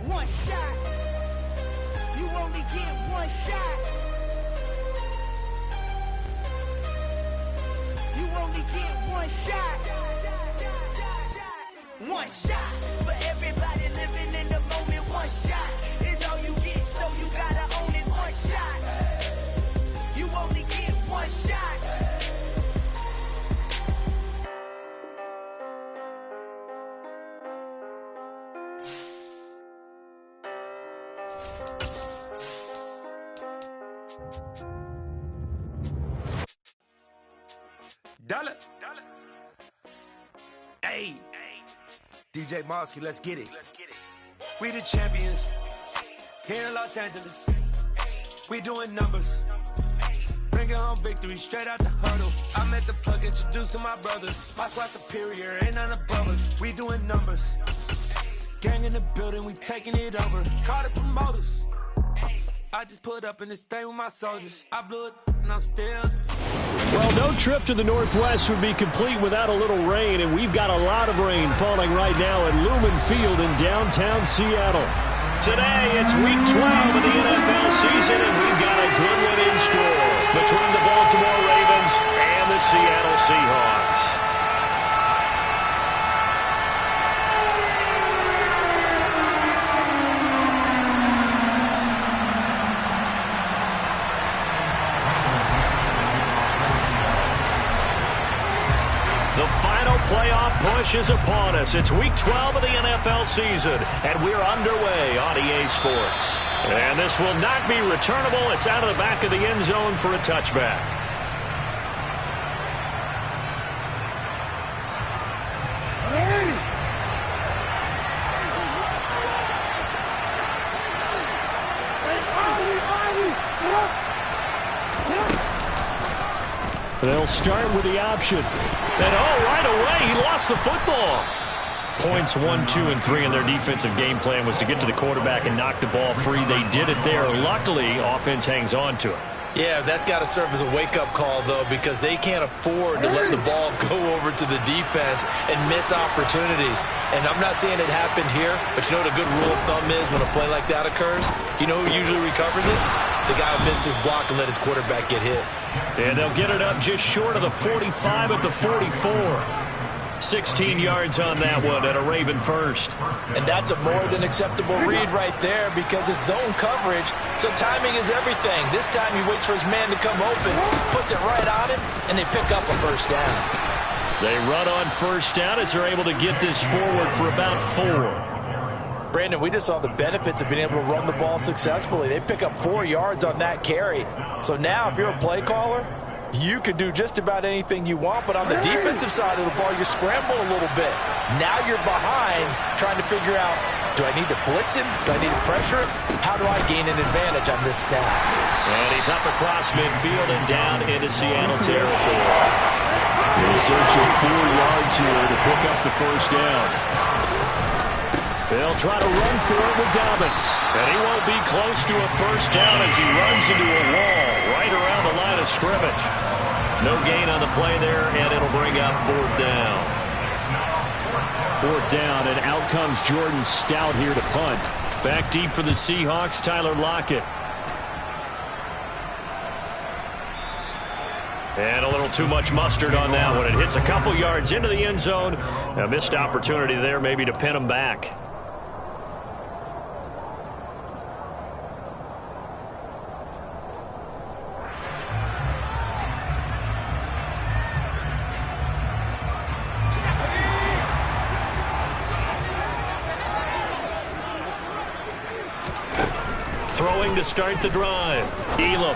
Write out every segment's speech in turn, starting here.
one shot. You only get one shot. You only get one shot. One shot for everybody living in the moment. One shot is all you get, so you gotta own it. One shot. You only get one shot. Dollar. Hey, DJ Mosky, let's get it. We the champions here in Los Angeles. We doing numbers. Bringing home victory straight out the huddle. I'm at the plug, introduced to my brothers. My squad superior, ain't none above us. We doing numbers. Gang in the building, we taking it over. Call the promoters. I just put up in this thing with my soldiers. I blew it and I'm still. Well, no trip to the Northwest would be complete without a little rain, and we've got a lot of rain falling right now at Lumen Field in downtown Seattle. Today, it's Week 12 of the NFL season, and we've got a good one in store between the Baltimore Ravens and the Seattle Seahawks. The final playoff push is upon us. It's Week 12 of the NFL season, and we're underway on EA Sports. And this will not be returnable. It's out of the back of the end zone for a touchback. They'll start with the option. And right away, he lost the football. Points 1, 2, and 3 in their defensive game plan was to get to the quarterback and knock the ball free. They did it there. Luckily, offense hangs on to it. Yeah, that's got to serve as a wake-up call, though, because they can't afford to let the ball go over to the defense and miss opportunities. And I'm not saying it happened here, but you know what a good rule of thumb is when a play like that occurs? You know who usually recovers it? The guy who missed his block and let his quarterback get hit. And they'll get it up just short of the 45 at the 44. 16 yards on that one at a Raven first. And that's a more than acceptable read right there because it's zone coverage, so timing is everything. This time he waits for his man to come open, puts it right on him, and they pick up a first down. They run on first down as they're able to get this forward for about 4. Brandon, we just saw the benefits of being able to run the ball successfully. They pick up 4 yards on that carry. So now if you're a play caller, you can do just about anything you want, but on the defensive side of the ball, you're scrambling a little bit. Now you're behind trying to figure out, do I need to blitz him? Do I need to pressure him? How do I gain an advantage on this snap? And he's up across midfield and down into Seattle territory. In search of 4 yards here to pick up the first down. They'll try to run for it with Dobbins. And he won't be close to a first down as he runs into a wall right around the line of scrimmage. No gain on the play there, and it'll bring up 4th down. 4th down, and out comes Jordan Stout here to punt. Back deep for the Seahawks, Tyler Lockett. And a little too much mustard on that one. It hits a couple yards into the end zone. A missed opportunity there maybe to pin him back. Throwing to start the drive. Elam.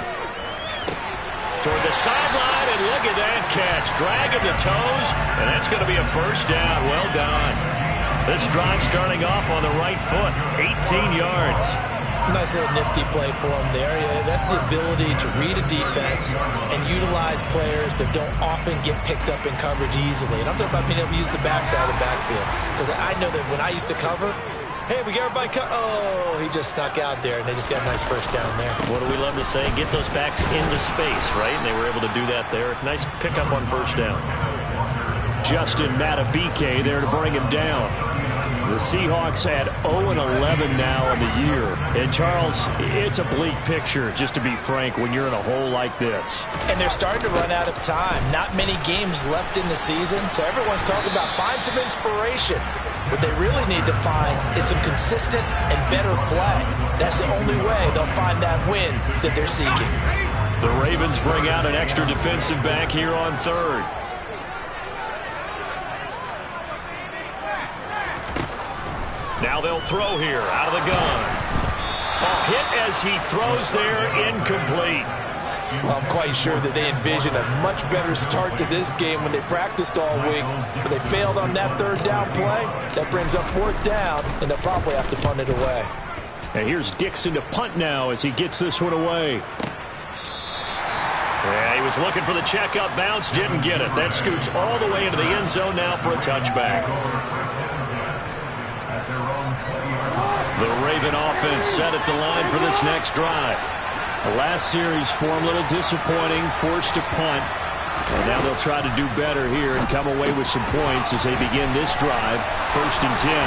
Toward the sideline, and look at that catch. Dragging the toes, and that's going to be a first down. Well done. This drive starting off on the right foot. 18 yards. Nice little nifty play for him there. Yeah, that's the ability to read a defense and utilize players that don't often get picked up in coverage easily. And I'm talking about being able to use the backside of the backfield. Because I know that when I used to cover, hey, we got everybody oh, he just snuck out there, and they just got a nice first down there. What do we love to say? Get those backs into space, right? And they were able to do that there. Nice pickup on first down. Justin Matabike there to bring him down. The Seahawks at 0-11 now on the year. And, Charles, it's a bleak picture, just to be frank, when you're in a hole like this. And they're starting to run out of time. Not many games left in the season, so everyone's talking about find some inspiration. What they really need to find is some consistent and better play. That's the only way they'll find that win that they're seeking. The Ravens bring out an extra defensive back here on third. Now they'll throw here out of the gun. A hit as he throws there, incomplete. Well, I'm quite sure that they envision a much better start to this game when they practiced all week. But they failed on that third down play. That brings up fourth down, and they'll probably have to punt it away. And here's Dixon to punt now as he gets this one away. Yeah, he was looking for the checkup bounce, didn't get it. That scoots all the way into the end zone now for a touchback. The Raven offense set at the line for this next drive. The last series for him a little disappointing, forced to punt. And now they'll try to do better here and come away with some points as they begin this drive. 1st and 10.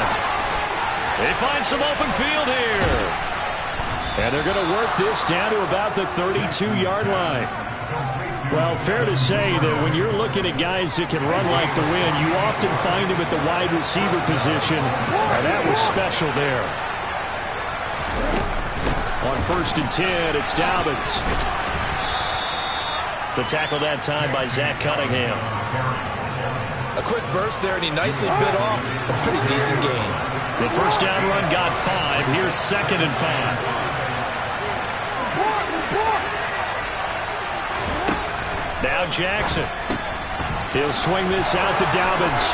They find some open field here. And they're going to work this down to about the 32-yard line. Well, fair to say that when you're looking at guys that can run like the wind, you often find them at the wide receiver position. And that was special there. On 1st and 10, it's Dobbins. The tackle that time by Zach Cunningham. A quick burst there, and he nicely bit off a pretty decent gain. The first down run got 5. Here's 2nd and 5. Now Jackson. He'll swing this out to Dobbins.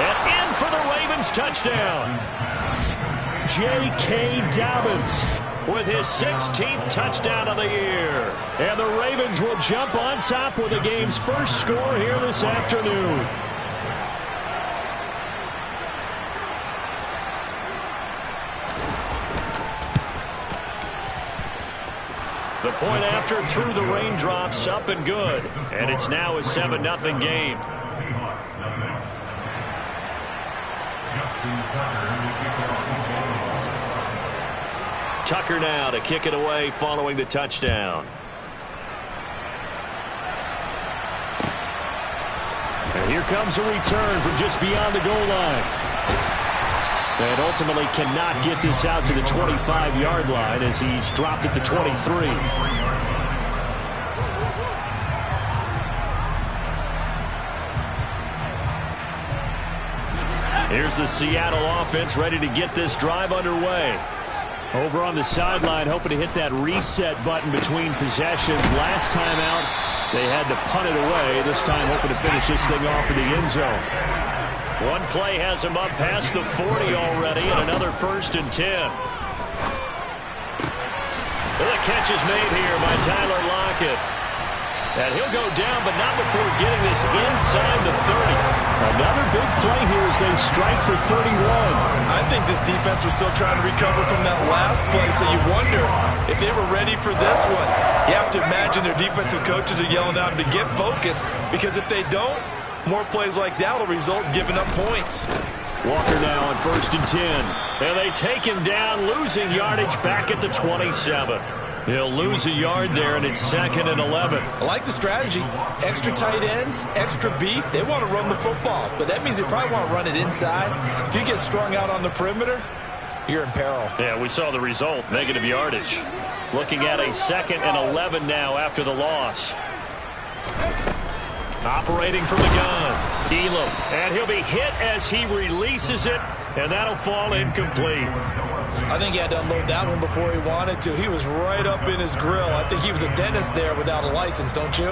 And in for the Ravens touchdown. J.K. Dobbins with his 16th touchdown of the year. And the Ravens will jump on top with the game's first score here this afternoon. The point after through the raindrops, up and good. And it's now a 7-0 game. Tucker now to kick it away following the touchdown. And here comes a return from just beyond the goal line. And ultimately cannot get this out to the 25-yard line as he's dropped at the 23. Here's the Seattle offense ready to get this drive underway. Over on the sideline, hoping to hit that reset button between possessions. Last time out, they had to punt it away. This time, hoping to finish this thing off in the end zone. One play has him up past the 40 already, and another 1st and 10. The catch is made here by Tyler Lockett. And he'll go down, but not before getting this inside the 30. Another big play here as they strike for 31. I think this defense was still trying to recover from that last play, so you wonder if they were ready for this one. You have to imagine their defensive coaches are yelling out to get focused, because if they don't, more plays like that will result in giving up points. Walker now on 1st and 10. And they take him down, losing yardage back at the 27. He'll lose a yard there, and it's 2nd and 11. I like the strategy. Extra tight ends, extra beef. They want to run the football, but that means they probably want to run it inside. If you get strung out on the perimeter, you're in peril. Yeah, we saw the result, negative yardage. Looking at a 2nd and 11 now after the loss. Operating from the gun, Elam, and he'll be hit as he releases it, and that'll fall incomplete. I think he had to unload that one before he wanted to. He was right up in his grill. I think he was a dentist there without a license, don't you?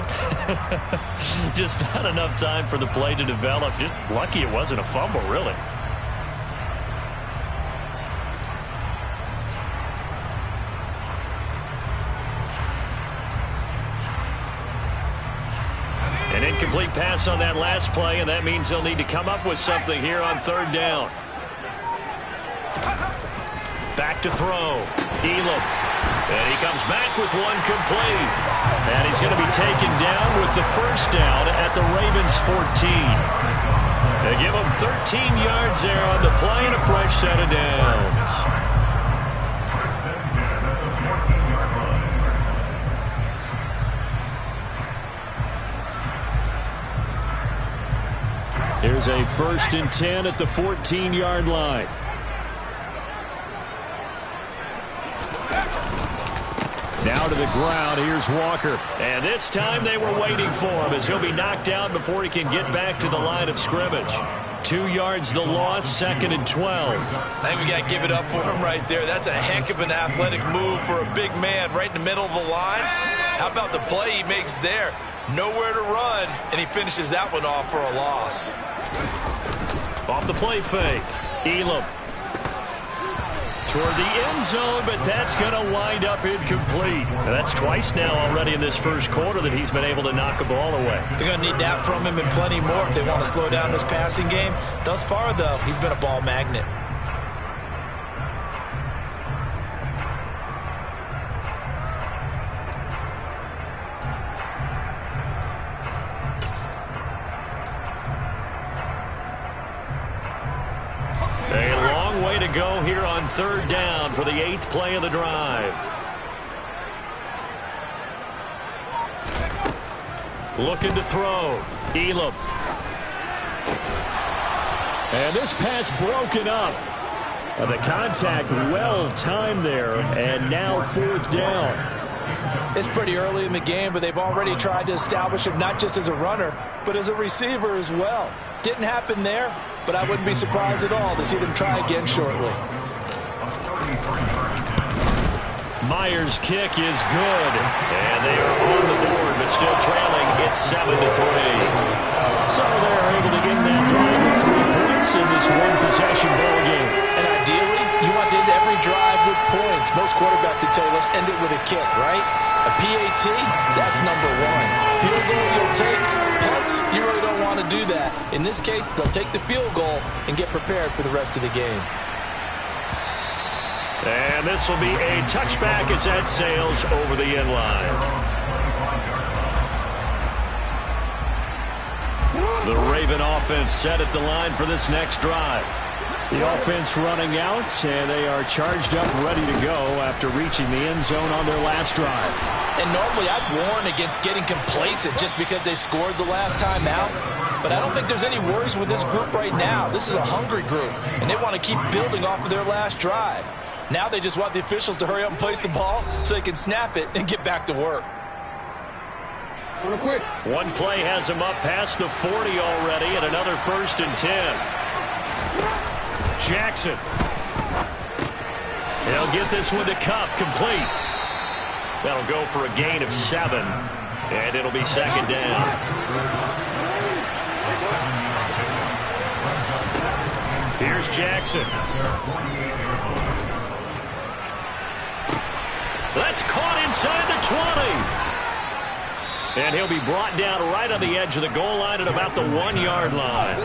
Just not enough time for the play to develop. Just lucky it wasn't a fumble, really. An incomplete pass on that last play, and that means they'll need to come up with something here on 3rd down. Back to throw. Elam. And he comes back with one complete. And he's going to be taken down with the 1st down at the Ravens' 14. They give him 13 yards there on the play and a fresh set of downs. Here's a 1st and 10 at the 14-yard line. Now to the ground, here's Walker. And this time they were waiting for him as he'll be knocked out before he can get back to the line of scrimmage. 2 yards the loss, 2nd and 12. I think we got to give it up for him right there. That's a heck of an athletic move for a big man right in the middle of the line. How about the play he makes there? Nowhere to run, and he finishes that one off for a loss. Off the play fake, Elam. Toward the end zone, but that's going to wind up incomplete. Now, that's twice now already in this first quarter that he's been able to knock a ball away. They're going to need that from him and plenty more if they want to slow down this passing game. Thus far, though, he's been a ball magnet. Go here on 3rd down for the 8th play of the drive. Looking to throw. Elam. And this pass broken up. The contact well timed there, and now 4th down. It's pretty early in the game, but they've already tried to establish him not just as a runner, but as a receiver as well. Didn't happen there, but I wouldn't be surprised at all to see them try again shortly. Myers' kick is good, and they are on the board, but still trailing. It's 7-3. So they're able to get that drive with 3 points in this one-possession ball game. And ideally, you want to end every drive with points. Most quarterbacks would tell you, let's end it with a kick, right? A PAT, that's number 1. Field goal you'll take. Punts, you really don't want to do that. In this case, they'll take the field goal and get prepared for the rest of the game. And this will be a touchback as that sails over the end line. The Raven offense set at the line for this next drive. The offense running out, and they are charged up, ready to go after reaching the end zone on their last drive. And normally I'd warn against getting complacent just because they scored the last time out. But I don't think there's any worries with this group right now. This is a hungry group, and they want to keep building off of their last drive. Now they just want the officials to hurry up and place the ball so they can snap it and get back to work. One play has him up past the 40 already, and another 1st and 10. Jackson. He'll get this one to Cup, complete. That'll go for a gain of 7, and it'll be 2nd down. Here's Jackson. That's caught inside the 20. And he'll be brought down right on the edge of the goal line at about the 1-yard line.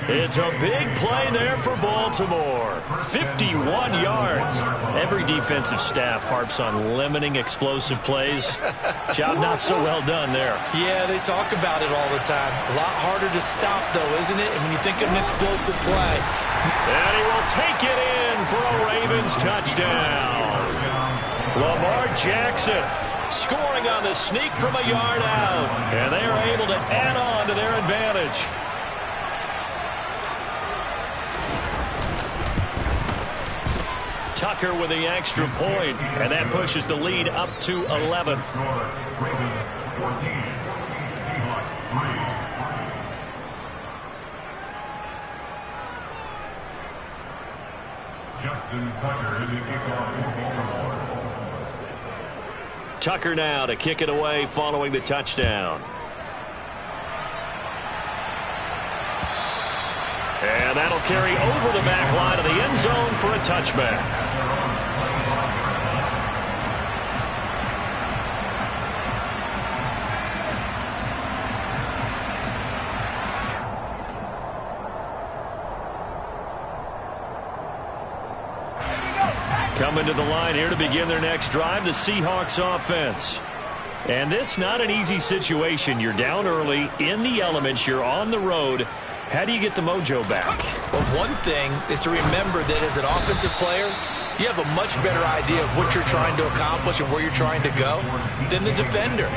It's a big play there for Baltimore. 51 yards. Every defensive staff harps on limiting explosive plays. Job not so well done there. Yeah, they talk about it all the time. A lot harder to stop, though, isn't it? And when you think of an explosive play. And he will take it in for a Ravens touchdown. Lamar Jackson scoring on the sneak from a yard out. And they are able to add on to their advantage. Tucker with the extra point, and that pushes the lead up to 11. Tucker now to kick it away following the touchdown. And that'll carry over the back line of the end zone for a touchback. Coming to the line here to begin their next drive, the Seahawks offense. And this not an easy situation. You're down early in the elements. You're on the road. How do you get the mojo back? Well, one thing is to remember that as an offensive player, you have a much better idea of what you're trying to accomplish and where you're trying to go than the defender.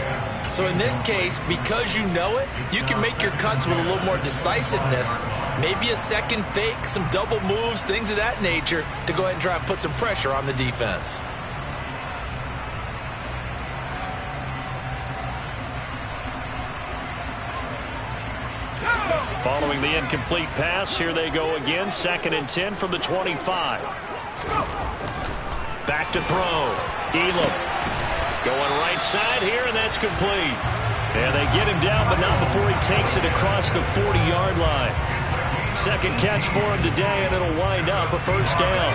So in this case, because you know it, you can make your cuts with a little more decisiveness, maybe a second fake, some double moves, things of that nature, to go ahead and try and put some pressure on the defense. Following the incomplete pass, here they go again. 2nd and 10 from the 25. Back to throw. Elam going right side here, and that's complete. And they get him down, but not before he takes it across the 40-yard line. Second catch for him today, and it'll wind up a first down.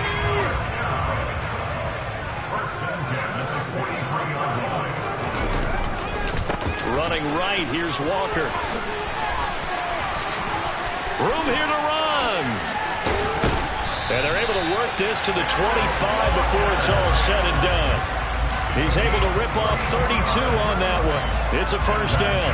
Running right, here's Walker. Room here to run. And they're able to work this to the 25 before it's all said and done. He's able to rip off 32 on that one. It's a first down.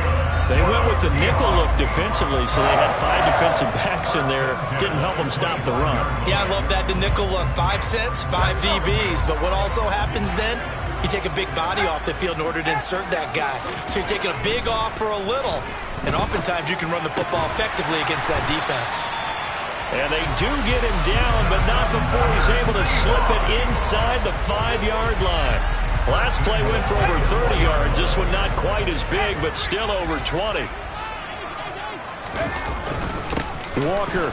They went with the nickel look defensively, so they had 5 defensive backs in there. Didn't help them stop the run. Yeah, I love that, the nickel look. 5 cents, 5 DBs. But what also happens then, you take a big body off the field in order to insert that guy. So you're taking a big off for a little. And oftentimes you can run the football effectively against that defense. And they do get him down, but not before he's able to slip it inside the 5-yard line. Last play went for over 30 yards. This one not quite as big, but still over 20. Walker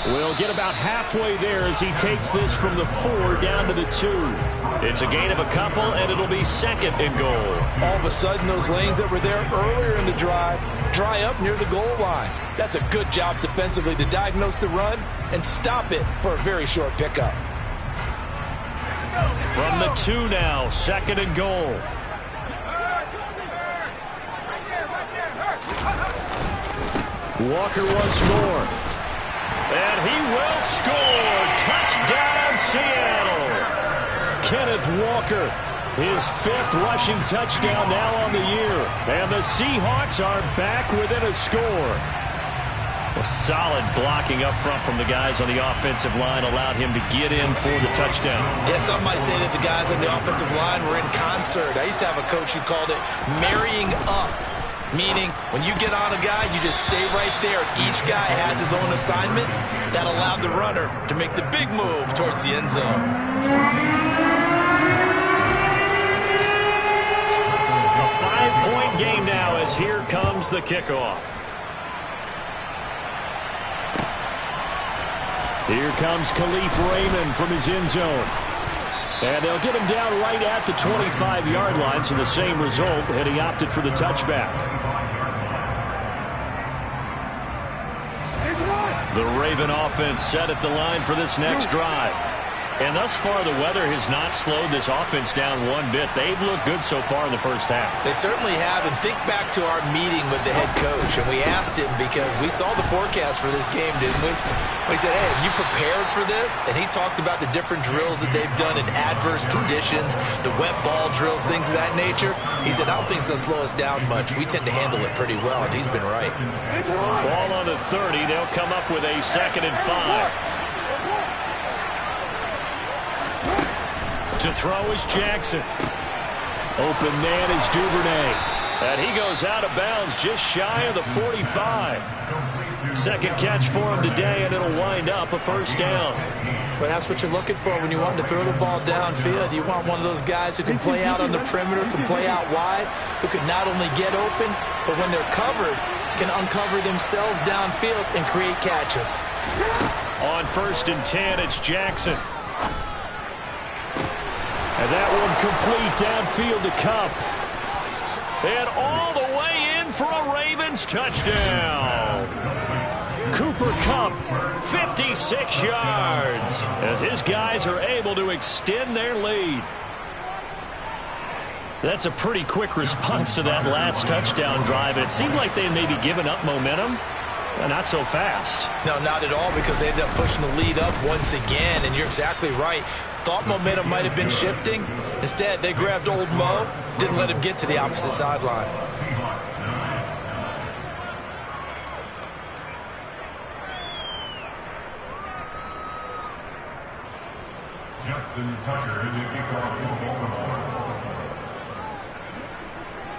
will get about halfway there as he takes this from the 4 down to the 2. It's a gain of a couple, and it'll be 2nd and goal. All of a sudden, those lanes that were there earlier in the drive dry up near the goal line. That's a good job defensively to diagnose the run and stop it for a very short pickup. From the 2 now, 2nd and goal. Walker once more. And he will score. Touchdown, Seattle. Kenneth Walker, his 5th rushing touchdown now on the year. And the Seahawks are back within a score. A solid blocking up front from the guys on the offensive line allowed him to get in for the touchdown. Yeah, some might say that the guys on the offensive line were in concert. I used to have a coach who called it marrying up. Meaning, when you get on a guy, you just stay right there. Each guy has his own assignment. That allowed the runner to make the big move towards the end zone. A 5-point game now as here comes the kickoff. Here comes Khalif Raymond from his end zone. And they'll get him down right at the 25-yard line, so the same result, and he opted for the touchback. The Raven offense set at the line for this next drive. And thus far, the weather has not slowed this offense down one bit. They've looked good so far in the first half. They certainly have. And think back to our meeting with the head coach. And we asked him because we saw the forecast for this game, didn't we? We said, hey, have you prepared for this? And he talked about the different drills that they've done in adverse conditions, the wet ball drills, things of that nature. He said, I don't think it's going to slow us down much. We tend to handle it pretty well, and he's been right. Ball on the 30. They'll come up with a 2nd and 5. To throw is Jackson. Open man is Duvernay. And he goes out of bounds just shy of the 45. Second catch for him today, and it'll wind up a first down. But that's what you're looking for when you want to throw the ball downfield. You want one of those guys who can play out on the perimeter, can play out wide, who can not only get open, but when they're covered, can uncover themselves downfield and create catches. On 1st and 10, it's Jackson. And that one complete downfield to Kupp. And all the way in for a Ravens touchdown. Cooper Kupp, 56 yards, as his guys are able to extend their lead. That's a pretty quick response to that last touchdown drive. It seemed like they may be giving up momentum. Not so fast. No, not at all, because they ended up pushing the lead up once again, and you're exactly right. Thought momentum might have been shifting. Instead, they grabbed old Mo, didn't let him get to the opposite sideline.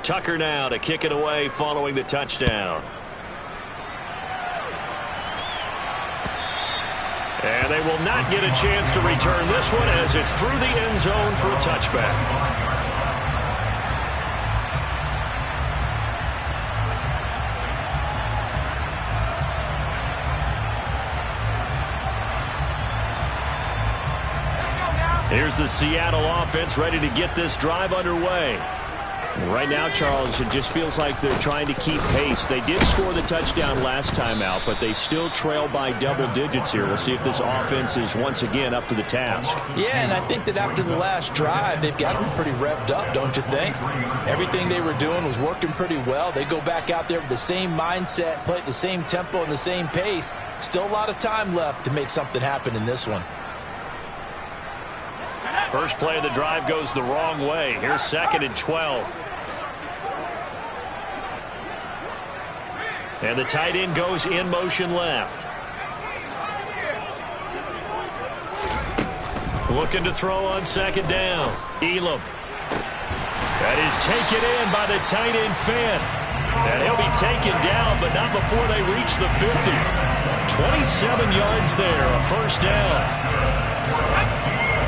Tucker now to kick it away following the touchdown. And they will not get a chance to return this one as it's through the end zone for a touchback. Here's the Seattle offense ready to get this drive underway. And right now, Charles, it just feels like they're trying to keep pace. They did score the touchdown last time out, but they still trail by double digits here. We'll see if this offense is once again up to the task. Yeah, and I think that after the last drive, they've got them pretty revved up, don't you think? Everything they were doing was working pretty well. They go back out there with the same mindset, play at the same tempo and the same pace. Still a lot of time left to make something happen in this one. First play of the drive goes the wrong way. Here's 2nd and 12. And the tight end goes in motion left. Looking to throw on 2nd down. Elam. That is taken in by the tight end Fant. And he'll be taken down, but not before they reach the 50. 27 yards there, a first down.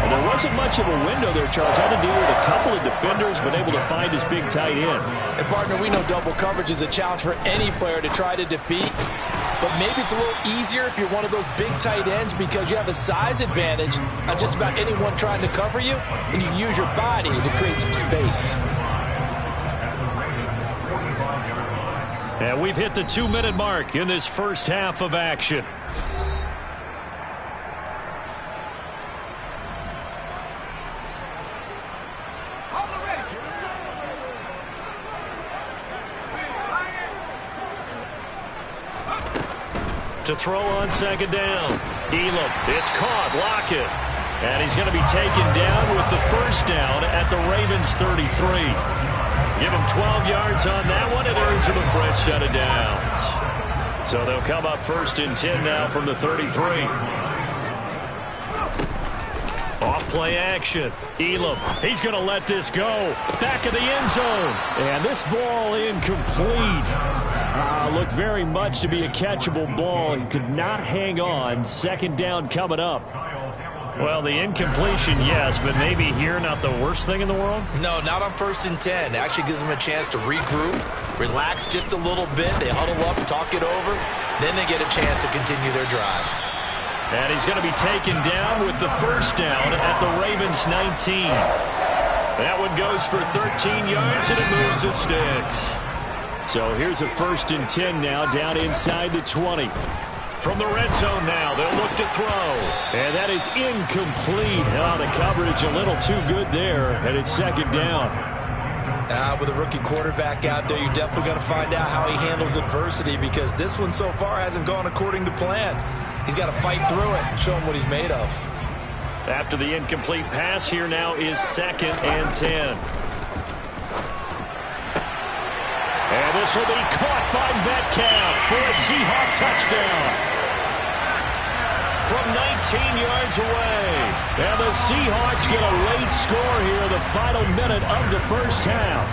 There wasn't much of a window there, Charles. Had to deal with a couple of defenders, but able to find his big tight end. And, partner, we know double coverage is a challenge for any player to try to defeat. But maybe it's a little easier if you're one of those big tight ends because you have a size advantage on just about anyone trying to cover you, and you use your body to create some space. And we've hit the 2-minute mark in this first half of action. To throw on 2nd down. Elam, it's caught. Lockett. And he's going to be taken down with the first down at the Ravens 33. Give him 12 yards on that one. It earns him a fresh set of downs. So they'll come up 1st and 10 now from the 33. Off play action. Elam, he's going to let this go. Back of the end zone. And this ball incomplete. Looked very much to be a catchable ball. He could not hang on. 2nd down coming up. Well, the incompletion, yes, but maybe here not the worst thing in the world? No, not on 1st and 10. It actually gives them a chance to regroup, relax just a little bit. They huddle up, talk it over. Then they get a chance to continue their drive. And he's going to be taken down with the first down at the Ravens 19. That one goes for 13 yards, and it moves the sticks. So here's a 1st and 10 now down inside the 20. From the red zone now, they'll look to throw. And that is incomplete. The coverage a little too good there, and it's 2nd down. With a rookie quarterback out there, you're definitely going to find out how he handles adversity because this one so far hasn't gone according to plan. He's got to fight through it and show him what he's made of. After the incomplete pass, here now is 2nd and 10. And this will be caught by Metcalf for a Seahawk touchdown. From 19 yards away. And the Seahawks get a late score here in the final minute of the first half.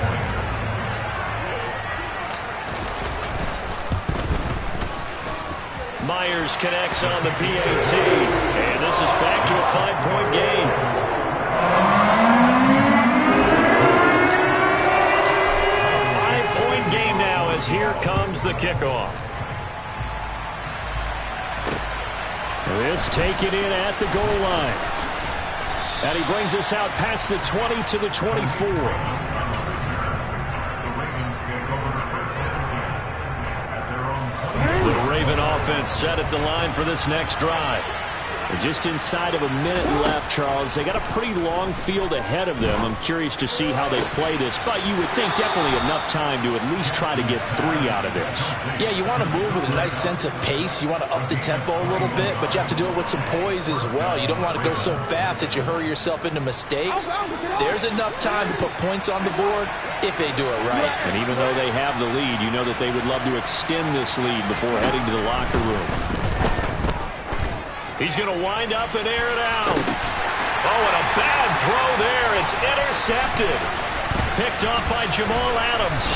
Myers connects on the PAT. And this is back to a 5-point game. Here comes the kickoff. This taken in at the goal line. And he brings us out past the 20 to the 24. The Raven offense set at the line for this next drive. Just inside of a minute left, Charles. They got a pretty long field ahead of them. I'm curious to see how they play this, but you would think definitely enough time to at least try to get 3 out of this. Yeah, you want to move with a nice sense of pace. You want to up the tempo a little bit, but you have to do it with some poise as well. You don't want to go so fast that you hurry yourself into mistakes. There's enough time to put points on the board if they do it right. And even though they have the lead, you know that they would love to extend this lead before heading to the locker room. He's going to wind up and air it out. Oh, and a bad throw there. It's intercepted. Picked off by Jamal Adams.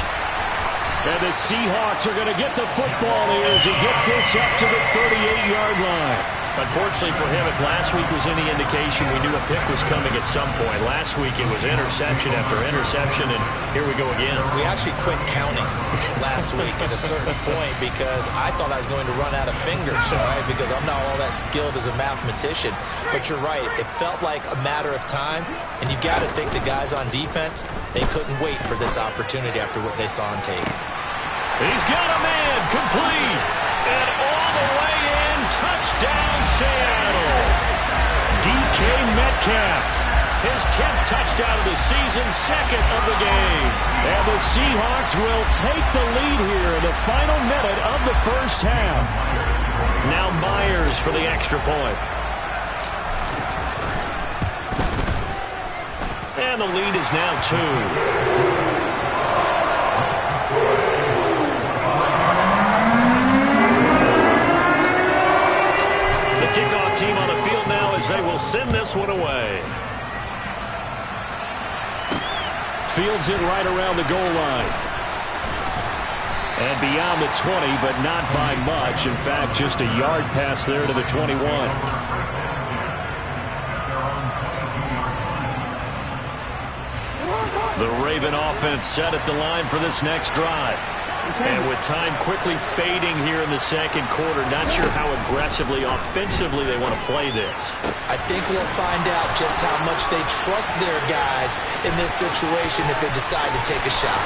And the Seahawks are going to get the football here as he gets this up to the 38-yard line. Unfortunately for him, if last week was any indication, we knew a pick was coming at some point. Last week it was interception after interception, and here we go again. We actually quit counting last week at a certain point because I thought I was going to run out of fingers, all right, because I'm not all that skilled as a mathematician. But you're right. It felt like a matter of time, and you got to think the guys on defense, they couldn't wait for this opportunity after what they saw on tape. He's got a man complete, and all the way in, touchdown Seattle. DK Metcalf, his 10th touchdown of the season, second of the game. And the Seahawks will take the lead here in the final minute of the first half. Now Myers for the extra point. And the lead is now 2. Kickoff team on the field now as they will send this one away. Fields it right around the goal line. And beyond the 20, but not by much. In fact, just a yard pass there to the 21. The Raven offense set at the line for this next drive. And with time quickly fading here in the second quarter, not sure how aggressively, offensively they want to play this. I think we'll find out just how much they trust their guys in this situation if they decide to take a shot.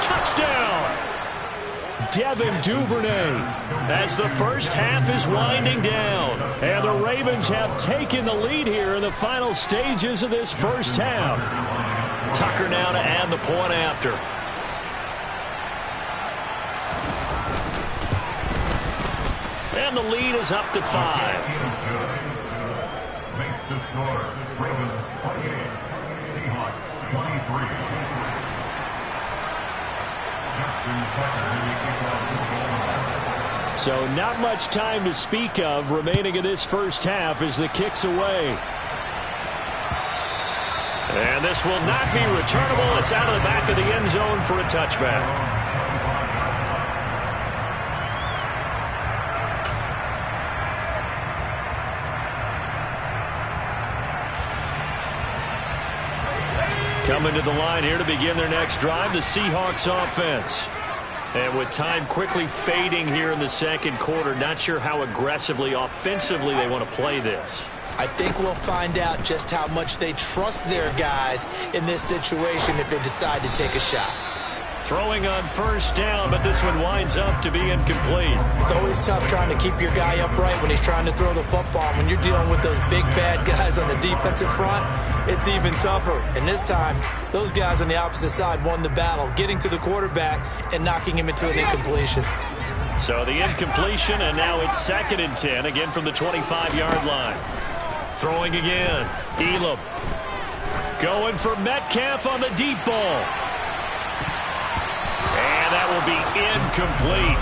Touchdown! Devin Duvernay as the first half is winding down. And the Ravens have taken the lead here in the final stages of this first half. Tucker now to add the point after. And the lead is up to 5. Makes the score Ravens 28, Seahawks 23. So not much time to speak of remaining in this first half as the kick's away. And this will not be returnable. It's out of the back of the end zone for a touchback. Coming to the line here to begin their next drive, the Seahawks offense. And with time quickly fading here in the second quarter, not sure how aggressively, offensively they want to play this. I think we'll find out just how much they trust their guys in this situation if they decide to take a shot. Throwing on first down, but this one winds up to be incomplete. It's always tough trying to keep your guy upright when he's trying to throw the football. When you're dealing with those big, bad guys on the defensive front, it's even tougher. And this time, those guys on the opposite side won the battle, getting to the quarterback and knocking him into an incompletion. So the incompletion, and now it's 2nd and 10, again from the 25-yard line. Throwing again. Elam going for Metcalf on the deep ball. And that will be incomplete.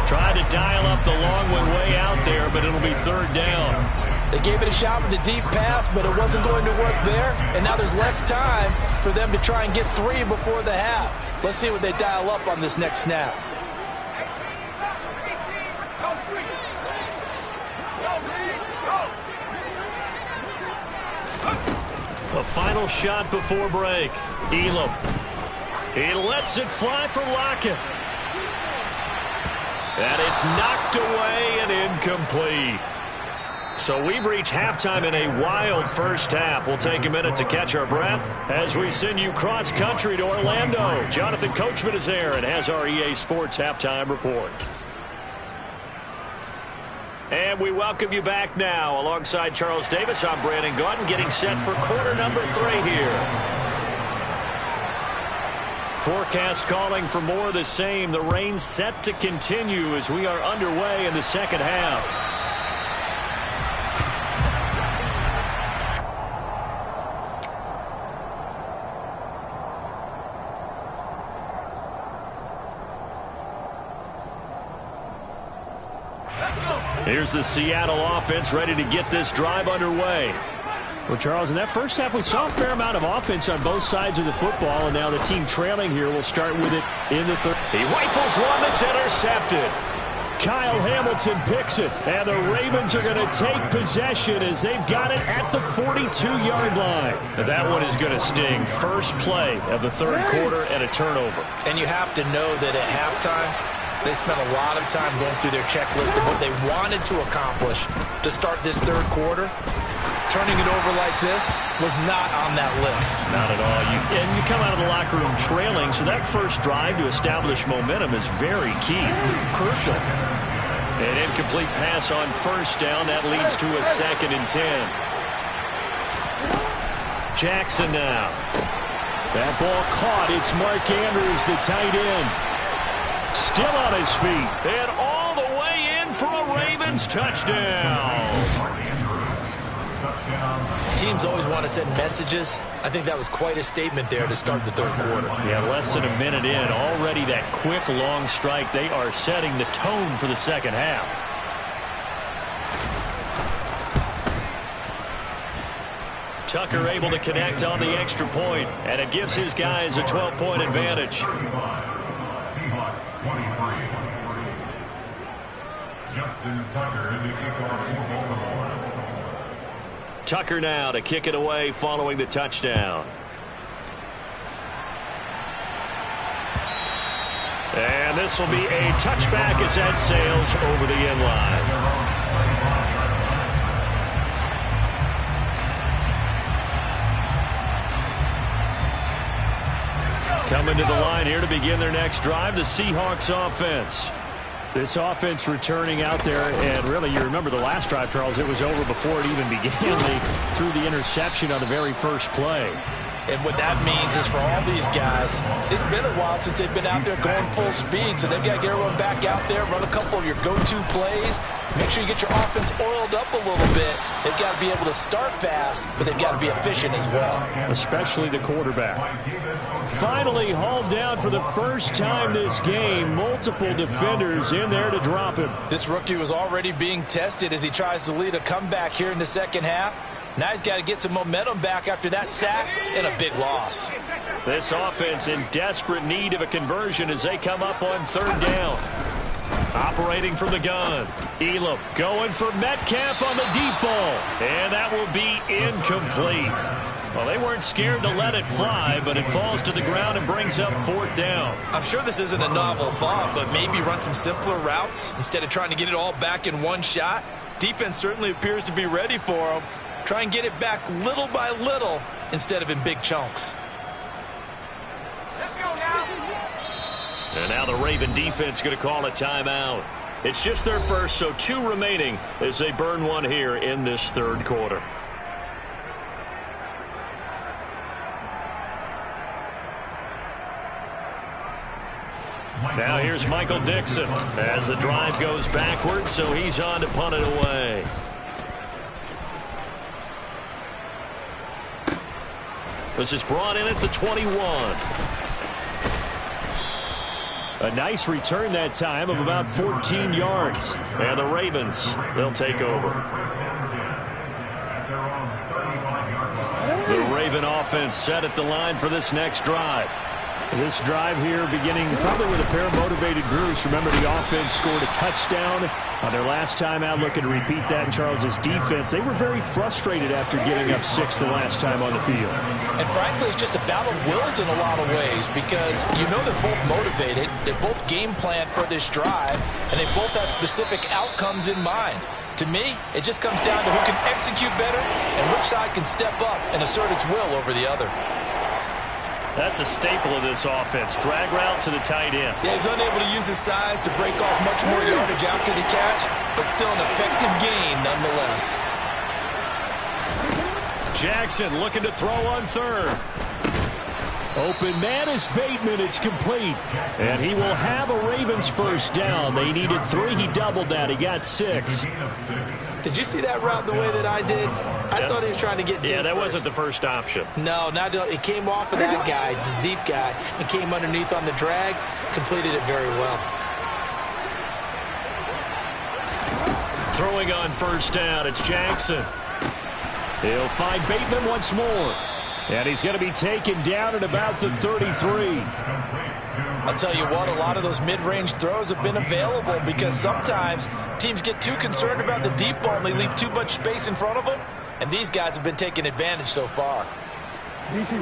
Tried to dial up the long one way out there, but it'll be 3rd down. They gave it a shot with a deep pass, but it wasn't going to work there. And now there's less time for them to try and get 3 before the half. Let's see what they dial up on this next snap. A final shot before break. Elam. He lets it fly for Lockett. And it's knocked away and incomplete. So we've reached halftime in a wild first half. We'll take a minute to catch our breath as we send you cross-country to Orlando. Jonathan Coachman is there and has our EA Sports halftime report. And we welcome you back now. Alongside Charles Davis, I'm Brandon Gaudin, getting set for quarter number 3 here. Forecast calling for more of the same. The rain set to continue as we are underway in the second half. Here's the Seattle offense ready to get this drive underway. Well, Charles, in that first half, we saw a fair amount of offense on both sides of the football, and now the team trailing here will start with it in the third. He rifles one that's intercepted. Kyle Hamilton picks it, and the Ravens are going to take possession as they've got it at the 42-yard line. That one is going to sting. First play of the third quarter and a turnover. And you have to know that at halftime, they spent a lot of time going through their checklist of what they wanted to accomplish to start this third quarter. Turning it over like this was not on that list. Not at all. You come out of the locker room trailing, so that first drive to establish momentum is very key. Crucial. An incomplete pass on first down. That leads to a 2nd and 10. Jackson now. That ball caught. It's Mark Andrews, the tight end. Still on his feet. And all the way in for a Ravens touchdown. Teams always want to send messages. I think that was quite a statement there to start the third quarter. Yeah, less than a minute in. Already that quick, long strike. They are setting the tone for the second half. Tucker able to connect on the extra point, and it gives his guys a 12-point advantage. Seahawks 23. Justin Tucker in the kickoff for Baltimore. Tucker now to kick it away following the touchdown. And this will be a touchback as that sails over the end line. Coming to the line here to begin their next drive, the Seahawks offense. This offense returning out there, and really, you remember the last drive, Charles, it was over before it even began. They threw the interception on the very first play. And what that means is for all these guys, it's been a while since they've been out there going full speed, so they've got to get everyone back out there, run a couple of your go-to plays, make sure you get your offense oiled up a little bit. They've got to be able to start fast, but they've got to be efficient as well. Especially the quarterback. Finally hauled down for the first time this game. Multiple defenders in there to drop him. This rookie was already being tested as he tries to lead a comeback here in the second half. Now he's got to get some momentum back after that sack and a big loss. This offense in desperate need of a conversion as they come up on third down. Operating from the gun. Elam going for Metcalf on the deep ball. And that will be incomplete. Well, they weren't scared to let it fly, but it falls to the ground and brings up fourth down. I'm sure this isn't a novel thought, but maybe run some simpler routes instead of trying to get it all back in one shot. Defense certainly appears to be ready for them. Try and get it back little by little instead of in big chunks. Let's go now. And now the Raven defense going to call a timeout. It's just their first, so 2 remaining as they burn one here in this third quarter. Now here's Michael Dixon as the drive goes backwards, so he's on to punt it away. This is brought in at the 21. A nice return that time of about 14 yards. And the Ravens, they'll take over. The Raven offense set at the line for this next drive. This drive here beginning probably with a pair of motivated groups. Remember, the offense scored a touchdown on their last time out. Looking to repeat that in Charles's defense. They were very frustrated after getting up 6 the last time on the field. And frankly, it's just a battle of wills in a lot of ways because you know they're both motivated. They both game plan for this drive, and they both have specific outcomes in mind. To me, it just comes down to who can execute better and which side can step up and assert its will over the other. That's a staple of this offense. Drag route to the tight end. Yeah, he's unable to use his size to break off much more yardage after the catch, but still an effective gain nonetheless. Jackson looking to throw on third. Open man is Bateman. It's complete. And he will have a Ravens first down. They needed 3. He doubled that. He got 6. Did you see that route the way that I did? I thought he was trying to get deep. Yeah, that wasn't the first option. No, it came off of that guy, the deep guy, and came underneath on the drag. Completed it very well. Throwing on first down, it's Jackson. He'll find Bateman once more. And he's going to be taken down at about the 33. I'll tell you what, a lot of those mid-range throws have been available because sometimes teams get too concerned about the deep ball and they leave too much space in front of them. And these guys have been taking advantage so far.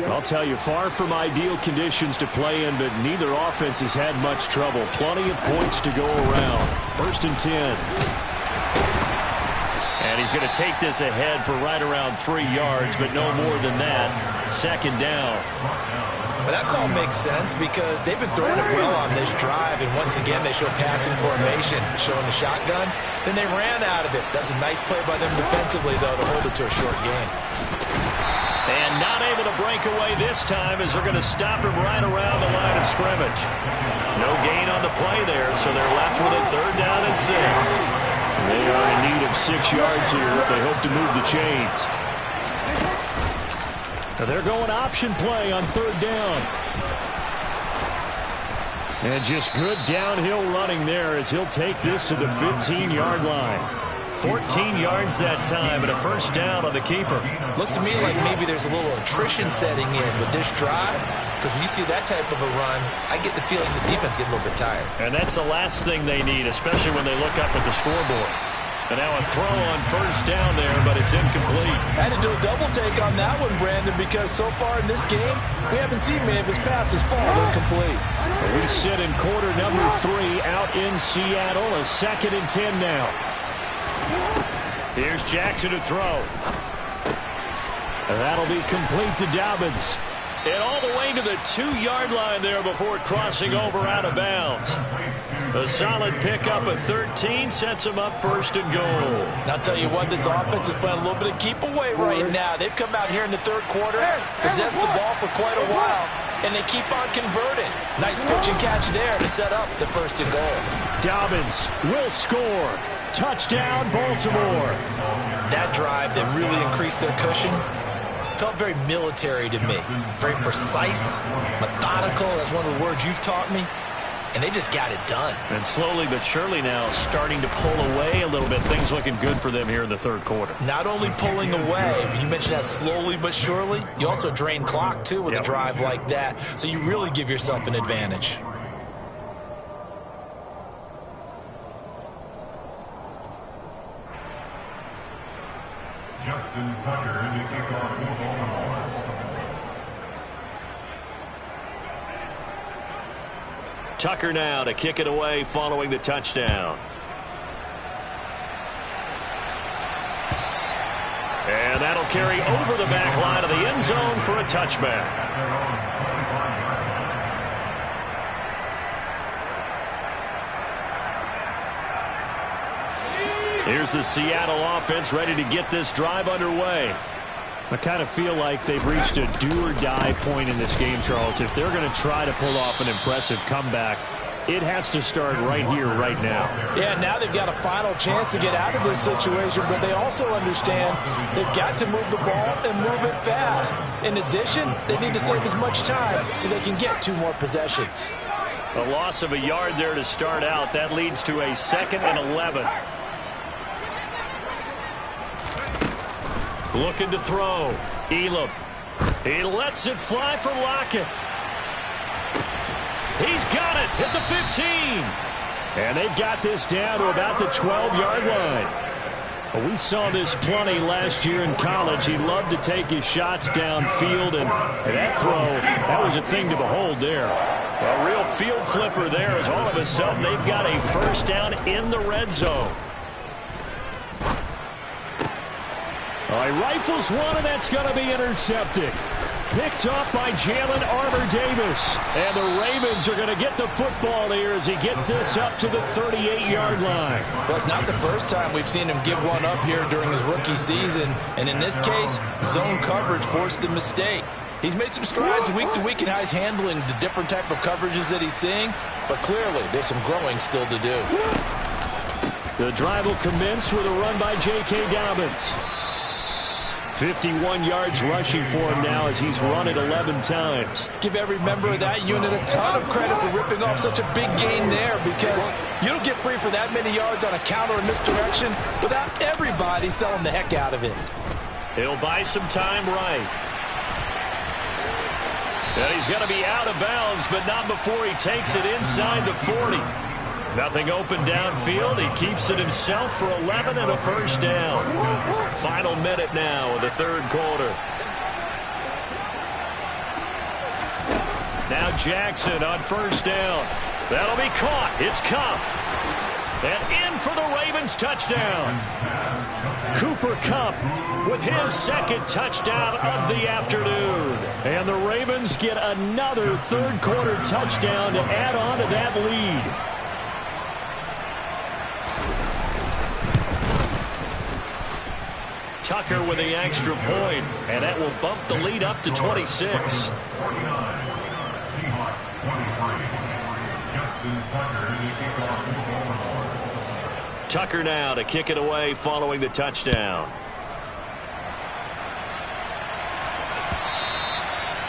I'll tell you, far from ideal conditions to play in, but neither offense has had much trouble. Plenty of points to go around. 1st and 10. And he's going to take this ahead for right around 3 yards, but no more than that. 2nd down. Well, that call makes sense because they've been throwing it well on this drive, and once again they show passing formation, showing the shotgun. Then they ran out of it. That's a nice play by them defensively, though, to hold it to a short game. And not able to break away this time as they're going to stop him right around the line of scrimmage. No gain on the play there, so they're left with a 3rd down and 6. They are in need of 6 yards here if they hope to move the chains. Now they're going option play on 3rd down. And just good downhill running there as he'll take this to the 15-yard line. 14 yards that time and a 1st down on the keeper. Looks to me like maybe there's a little attrition setting in with this drive, because when you see that type of a run, I get the feeling the defense gets a little bit tired. And that's the last thing they need, especially when they look up at the scoreboard. And now a throw on 1st down there, but it's incomplete. I had to do a double take on that one, Brandon, because so far in this game, we haven't seen many of his passes fall incomplete. We sit in quarter number 3 out in Seattle, a 2nd and 10 now. Here's Jackson to throw. And that'll be complete to Dobbins. And all the way to the 2-yard line there before crossing over out of bounds. A solid pickup of 13 sets him up 1st and goal. Now, I'll tell you what, this offense is playing a little bit of keep away right now. They've come out here in the 3rd quarter, possessed the ball for quite a while, and they keep on converting. Nice pitch and catch there to set up the 1st and goal. Dobbins will score. Touchdown, Baltimore. That drive that really increased their cushion felt very military to me. Very precise, methodical. That's one of the words you've taught me. And they just got it done. And slowly but surely now starting to pull away a little bit. Things looking good for them here in the 3rd quarter. Not only pulling away, but you mentioned that slowly but surely. You also drain clock, too, with a drive like that. So you really give yourself an advantage. Justin Tucker in the kickoff for Baltimore. Tucker now to kick it away following the touchdown. And that'll carry over the back line of the end zone for a touchback. Here's the Seattle offense ready to get this drive underway. I kind of feel like they've reached a do-or-die point in this game, Charles. If they're going to try to pull off an impressive comeback, it has to start right here, right now. Yeah, now they've got a final chance to get out of this situation, but they also understand they've got to move the ball and move it fast. In addition, they need to save as much time so they can get 2 more possessions. A loss of a yard there to start out. That leads to a 2nd and 11. Looking to throw. Elam. He lets it fly for Lockett. He's got it at the 15. And they've got this down to about the 12-yard line. We saw this plenty last year in college. He loved to take his shots downfield, and that throw, that was a thing to behold there. A real field flipper there as all of a sudden they've got a 1st down in the red zone. He rifles one, and that's going to be intercepted. Picked off by Jalen Armour-Davis. And the Ravens are going to get the football here as he gets this up to the 38-yard line. Well, it's not the first time we've seen him give one up here during his rookie season. And in this case, zone coverage forced the mistake. He's made some strides week to week in how he's handling the different type of coverages that he's seeing. But clearly, there's some growing still to do. The drive will commence with a run by J.K. Dobbins. 51 yards rushing for him now as he's run it 11 times. Give every member of that unit a ton of credit for ripping off such a big gain there, because you don't get free for that many yards on a counter or misdirection without everybody selling the heck out of it. He'll buy some time right. And he's going to be out of bounds, but not before he takes it inside the 40. Nothing open downfield. He keeps it himself for 11 and a first down. Final minute now of the third quarter. Now Jackson on first down. That'll be caught. It's Kupp. And in for the Ravens touchdown. Cooper Kupp with his second touchdown of the afternoon. And the Ravens get another third quarter touchdown to add on to that lead. Tucker with the extra point, and that will bump the lead up to 26. Tucker now to kick it away following the touchdown.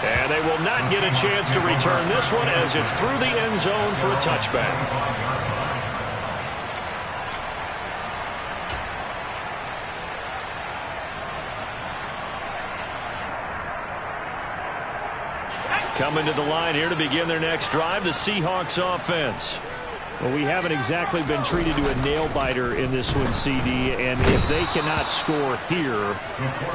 And they will not get a chance to return this one as it's through the end zone for a touchback. Coming to the line here to begin their next drive, the Seahawks offense. Well, we haven't exactly been treated to a nail-biter in this one, CD, and if they cannot score here,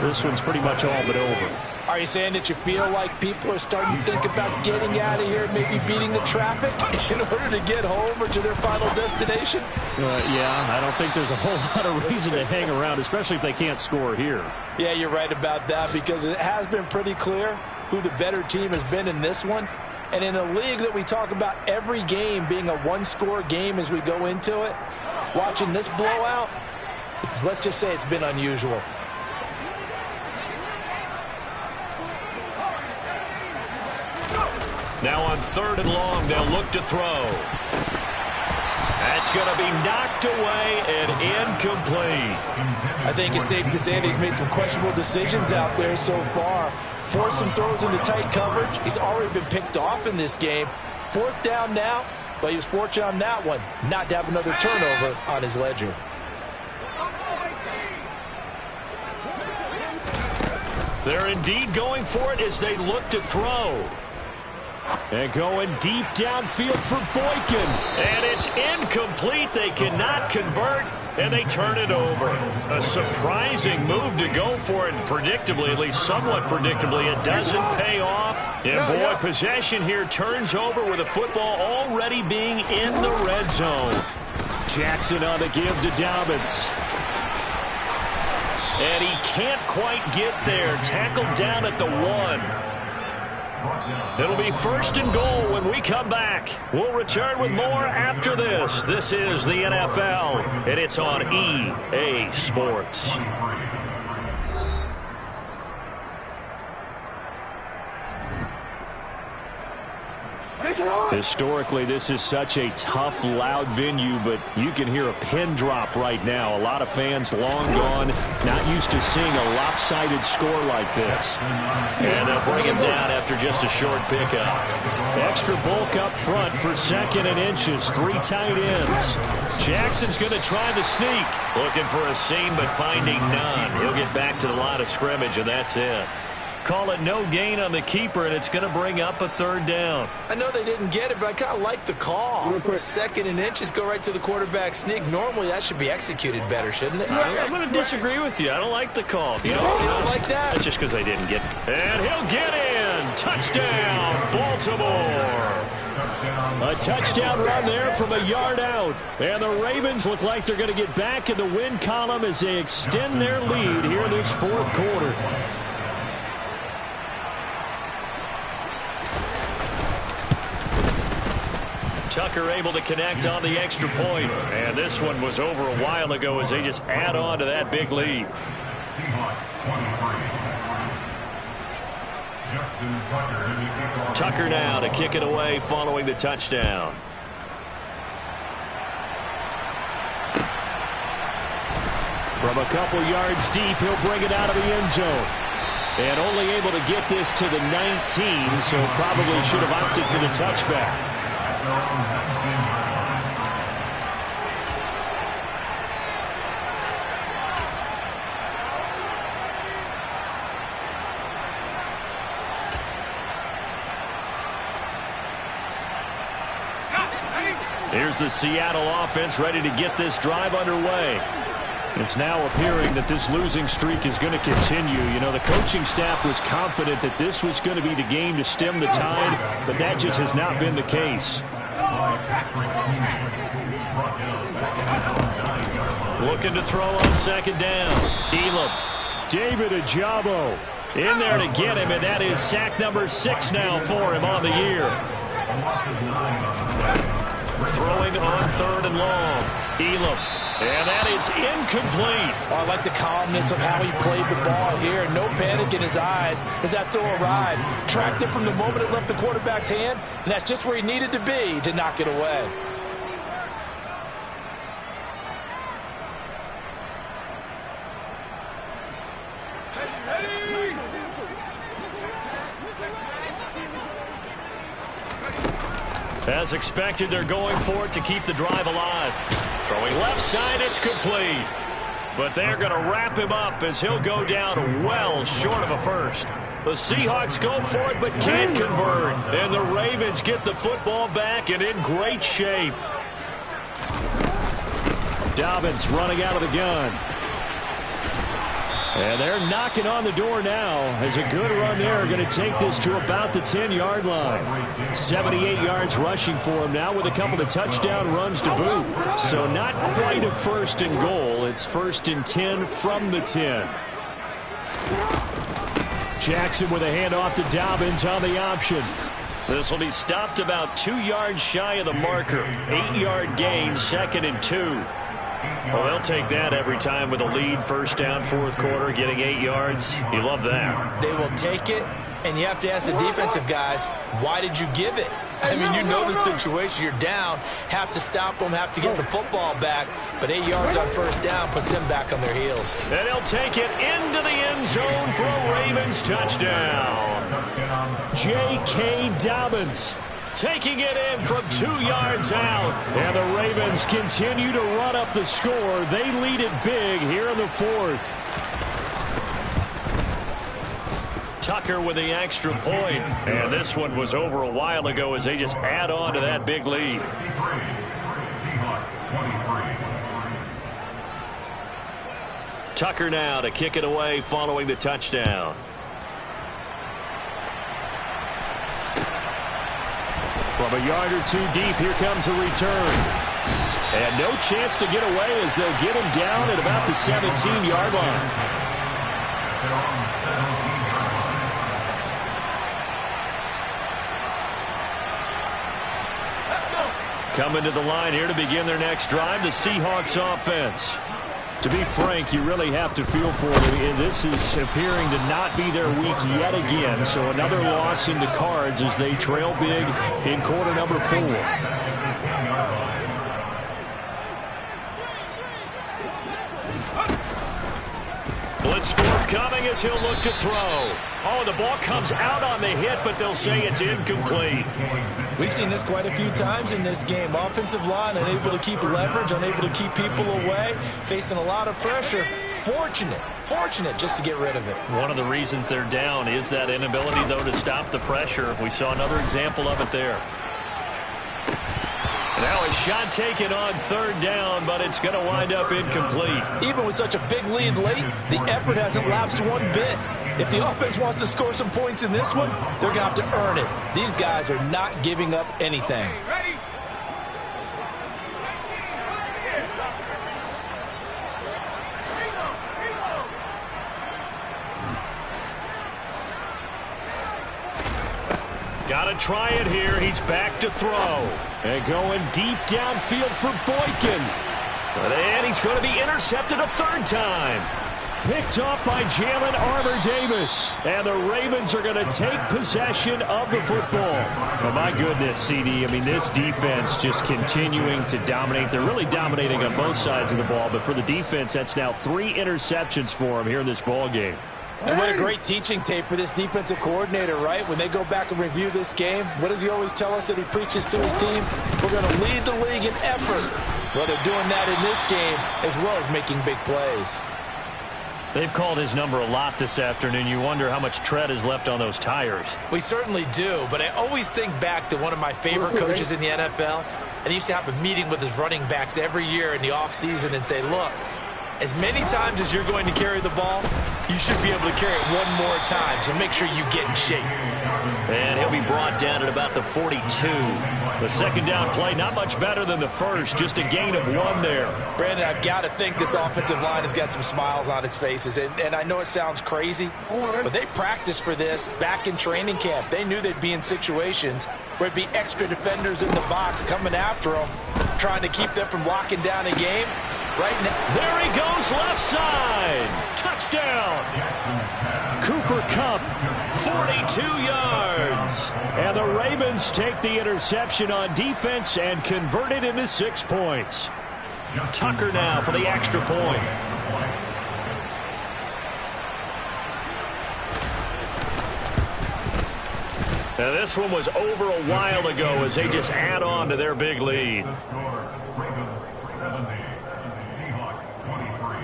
this one's pretty much all but over. Are you saying that you feel like people are starting to think about getting out of here and maybe beating the traffic in order to get home or to their final destination? Yeah, I don't think there's a whole lot of reason to hang around, especially if they can't score here. Yeah, you're right about that, because it has been pretty clear who the better team has been in this one. And in a league that we talk about every game being a one-score game as we go into it, watching this blowout, let's just say it's been unusual. Now on third and long, they'll look to throw. That's going to be knocked away and incomplete. I think it's safe to say that he's made some questionable decisions out there so far. Forced some throws into tight coverage. He's already been picked off in this game. Fourth down now, but he was fortunate on that one not to have another turnover on his ledger. They're indeed going for it as they look to throw. And going deep downfield for Boykin. And it's incomplete. They cannot convert, and they turn it over. A surprising move to go for it. Predictably, at least somewhat predictably, it doesn't pay off. And boy, possession here turns over with the football already being in the red zone. Jackson on the give to Dobbins. And he can't quite get there. Tackled down at the 1. It'll be first and goal when we come back. We'll return with more after this. This is the NFL, and it's on EA Sports. Historically, this is such a tough, loud venue, but you can hear a pin drop right now. A lot of fans long gone, not used to seeing a lopsided score like this. And they'll bring him down after just a short pickup. Extra bulk up front for second and inches. 3 tight ends. Jackson's going to try the sneak. Looking for a seam, but finding none. He'll get back to the line of scrimmage, and that's it. Call it no gain on the keeper, and it's going to bring up a third down. I know they didn't get it, but I kind of like the call. Second and inches, go right to the quarterback sneak. Normally, that should be executed better, shouldn't it? I'm going to disagree with you. I don't like the call. You don't like that? That's just because they didn't get it. And he'll get in. Touchdown, Baltimore. A touchdown run there from a yard out. And the Ravens look like they're going to get back in the win column as they extend their lead here this fourth quarter. Tucker able to connect on the extra point. And this one was over a while ago as they just add on to that big lead. Tucker now to kick it away following the touchdown. From a couple yards deep, he'll bring it out of the end zone. And only able to get this to the 19, so probably should have opted for the touchback. here's the Seattle offense ready to get this drive underway. It's now appearing that this losing streak is going to continue. You know, the coaching staff was confident that this was going to be the game to stem the tide, but that just has not been the case. Looking to throw on second down. Elam. David Ajabo in there to get him, and that is sack number 6 now for him on the year. Throwing on 3rd and long. Elam. And that is incomplete. I like the calmness of how he played the ball here. No panic in his eyes as that throw arrived. Tracked it from the moment it left the quarterback's hand, and that's just where he needed to be to knock it away. As expected, they're going for it to keep the drive alive. Throwing left side, it's complete. But they're going to wrap him up as he'll go down well short of a first. The Seahawks go for it but can't convert. And the Ravens get the football back and in great shape. Dobbins running out of the gun. And they're knocking on the door now as a good run there. Going to take this to about the 10-yard line. 78 yards rushing for him now with a couple of touchdown runs to boot. So not quite a 1st and goal. It's 1st and 10 from the 10. Jackson with a handoff to Dobbins on the option. This will be stopped about 2 yards shy of the marker. 8-yard gain, 2nd and 2. Well, they'll take that every time with a lead. 1st down, 4th quarter, getting 8 yards. You love that. They will take it, and you have to ask the defensive guys, why did you give it? I mean, you know the situation. You're down, have to stop them, have to get the football back. But 8 yards on 1st down puts them back on their heels. And he'll take it into the end zone for a Ravens touchdown. J.K. Dobbins taking it in from 2 yards out. And the Ravens continue to run up the score. They lead it big here in the 4th. Tucker with the extra point. And this one was over a while ago as they just add on to that big lead. Tucker now to kick it away following the touchdown. From a yard or 2 deep, here comes a return. And no chance to get away as they'll get him down at about the 17-yard line. Coming to the line here to begin their next drive, the Seahawks offense. To be frank, you really have to feel for them. This is appearing to not be their week yet again. So another loss in the cards as they trail big in quarter number 4. Blitz forthcoming as he'll look to throw. Oh, the ball comes out on the hit, but they'll say it's incomplete. We've seen this quite a few times in this game. Offensive line unable to keep leverage, unable to keep people away, facing a lot of pressure. Fortunate just to get rid of it. One of the reasons they're down is that inability, though, to stop the pressure. We saw another example of it there. Now a shot taken on 3rd down, but it's going to wind up incomplete. Even with such a big lead late, the effort hasn't lapsed one bit. If the offense wants to score some points in this one, they're going to have to earn it. These guys are not giving up anything. Got to try it here. He's back to throw. And going deep downfield for Boykin. And he's going to be intercepted a 3rd time. Picked off by Jalen Armour-Davis. And the Ravens are going to take possession of the football. Oh, my goodness, CD. I mean, this defense just continuing to dominate. They're really dominating on both sides of the ball. But for the defense, that's now 3 interceptions for them here in this ball game. And what a great teaching tape for this defensive coordinator, right? When they go back and review this game, what does he always tell us that he preaches to his team? We're going to lead the league in effort. Well, they're doing that in this game as well as making big plays. They've called his number a lot this afternoon. You wonder how much tread is left on those tires. We certainly do, but I always think back to one of my favorite coaches in the NFL, and he used to have a meeting with his running backs every year in the offseason and say, look, as many times as you're going to carry the ball, you should be able to carry it one more time, so make sure you get in shape. And he'll be brought down at about the 42. The second down play, not much better than the first, just a gain of 1 there. Brandon, I've got to think this offensive line has got some smiles on its faces. And I know it sounds crazy, but they practiced for this back in training camp. They knew they'd be in situations where it'd be extra defenders in the box coming after them, trying to keep them from locking down a game. Right now, there he goes, left side. Touchdown. Cooper Kupp, 42 yards. And the Ravens take the interception on defense and convert it into 6 points. Tucker now for the extra point. Now this one was over a while ago as they just add on to their big lead. Ravens 70, Seahawks 23.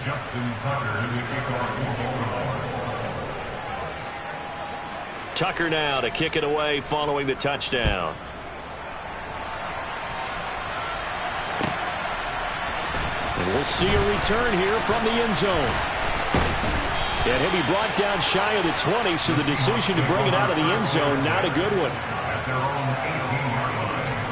Justin Tucker to kick off for Baltimore. Tucker now to kick it away following the touchdown. And we'll see a return here from the end zone. And he'll be brought down shy of the 20, so the decision to bring it out of the end zone, not a good one. At their own 18-yard line.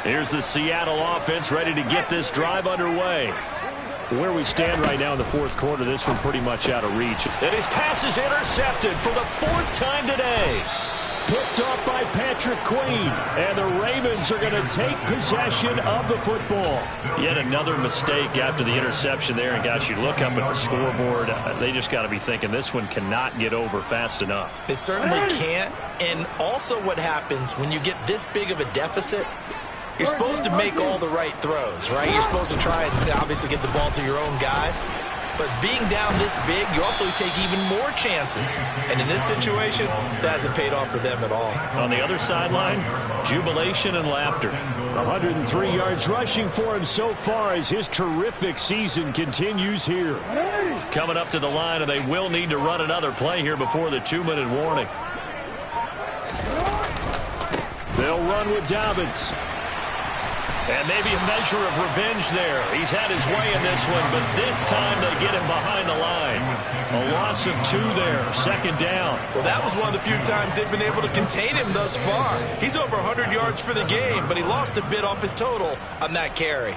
Here's the Seattle offense ready to get this drive underway. Where we stand right now in the fourth quarter, this one pretty much out of reach. And his pass is intercepted for the 4th time today. Picked off by Patrick Queen. And the Ravens are going to take possession of the football. Yet another mistake after the interception there. And, gosh, you look up at the scoreboard. They just got to be thinking this one cannot get over fast enough. It certainly can't. And also what happens when you get this big of a deficit, you're supposed to make all the right throws, right? You're supposed to try and obviously get the ball to your own guys. But being down this big, you also take even more chances. And in this situation, that hasn't paid off for them at all. On the other sideline, jubilation and laughter. 103 yards rushing for him so far as his terrific season continues here. Coming up to the line, and they will need to run another play here before the 2-minute warning. They'll run with Dobbins. And maybe a measure of revenge there. He's had his way in this one, but this time they get him behind the line. A loss of 2 there, 2nd down. Well, that was one of the few times they've been able to contain him thus far. He's over 100 yards for the game, but he lost a bit off his total on that carry.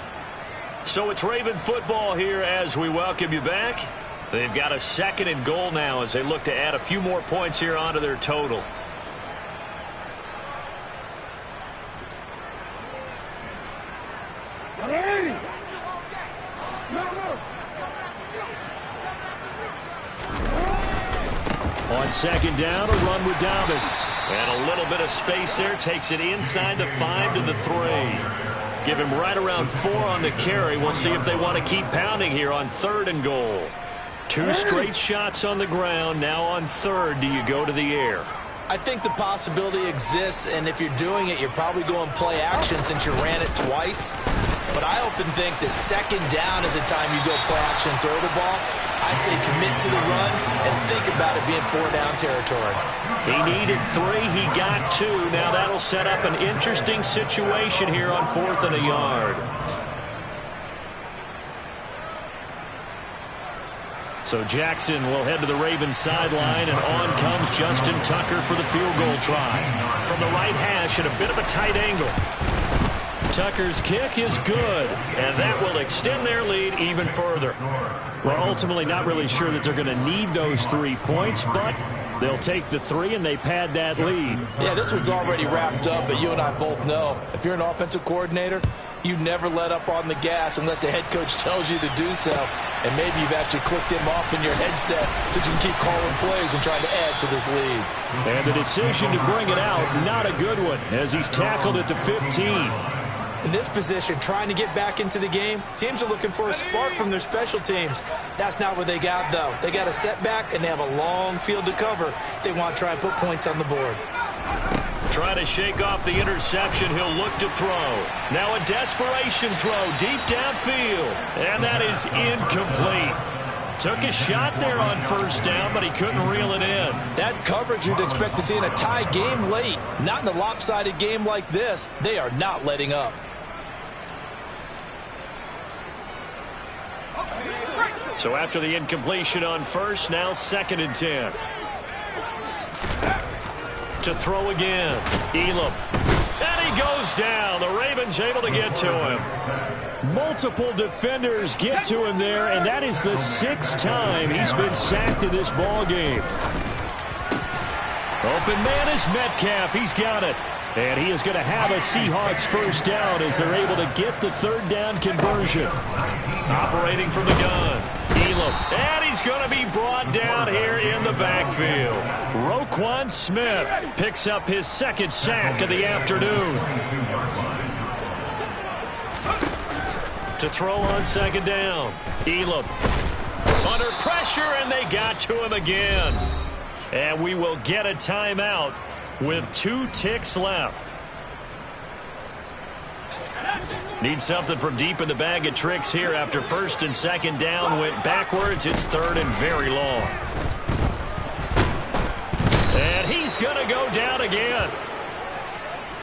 So it's Raven football here as we welcome you back. They've got a 2nd and goal now as they look to add a few more points here onto their total. On 2nd down, a run with Dobbins. And a little bit of space there. Takes it inside the 5 to the 3. Give him right around 4 on the carry. We'll see if they want to keep pounding here on 3rd and goal. 2 straight shots on the ground. Now on 3rd, do you go to the air? I think the possibility exists, and if you're doing it, you're probably going play action since you ran it twice. But I often think that 2nd down is a time you go play action and throw the ball. I say commit to the run and think about it being 4-down territory. He needed 3. He got 2. Now that'll set up an interesting situation here on 4th and a yard. So Jackson will head to the Ravens sideline, and on comes Justin Tucker for the field goal try. From the right hash at a bit of a tight angle. Tucker's kick is good, and that will extend their lead even further. Well, ultimately not really sure that they're going to need those 3 points, but they'll take the 3 and they pad that lead. Yeah, this one's already wrapped up, but you and I both know if you're an offensive coordinator, you never let up on the gas unless the head coach tells you to do so. And maybe you've actually clicked him off in your headset so you can keep calling plays and trying to add to this lead. And the decision to bring it out, not a good one, as he's tackled at the 15. In this position, trying to get back into the game, teams are looking for a spark from their special teams. That's not what they got, though. They got a setback, and they have a long field to cover if they want to try and put points on the board. Trying to shake off the interception. He'll look to throw. Now a desperation throw deep downfield. And that is incomplete. Took a shot there on first down, but he couldn't reel it in. That's coverage you'd expect to see in a tie game late. Not in a lopsided game like this. They are not letting up. So after the incompletion on first, now 2nd and 10. To throw again. Elam. And he goes down. The Ravens able to get to him. Multiple defenders get to him there, and that is the 6th time he's been sacked in this ball game. Open man is Metcalf. He's got it. And he is going to have a Seahawks first down as they're able to get the 3rd down conversion. Operating from the gun. Elam. And he's going to be brought down here in the backfield. Roquan Smith picks up his 2nd sack of the afternoon. To throw on 2nd down. Elam. Under pressure, and they got to him again. And we will get a timeout with 2 ticks left. Need something from deep in the bag of tricks here after 1st and 2nd down went backwards. It's 3rd and very long. And he's going to go down again.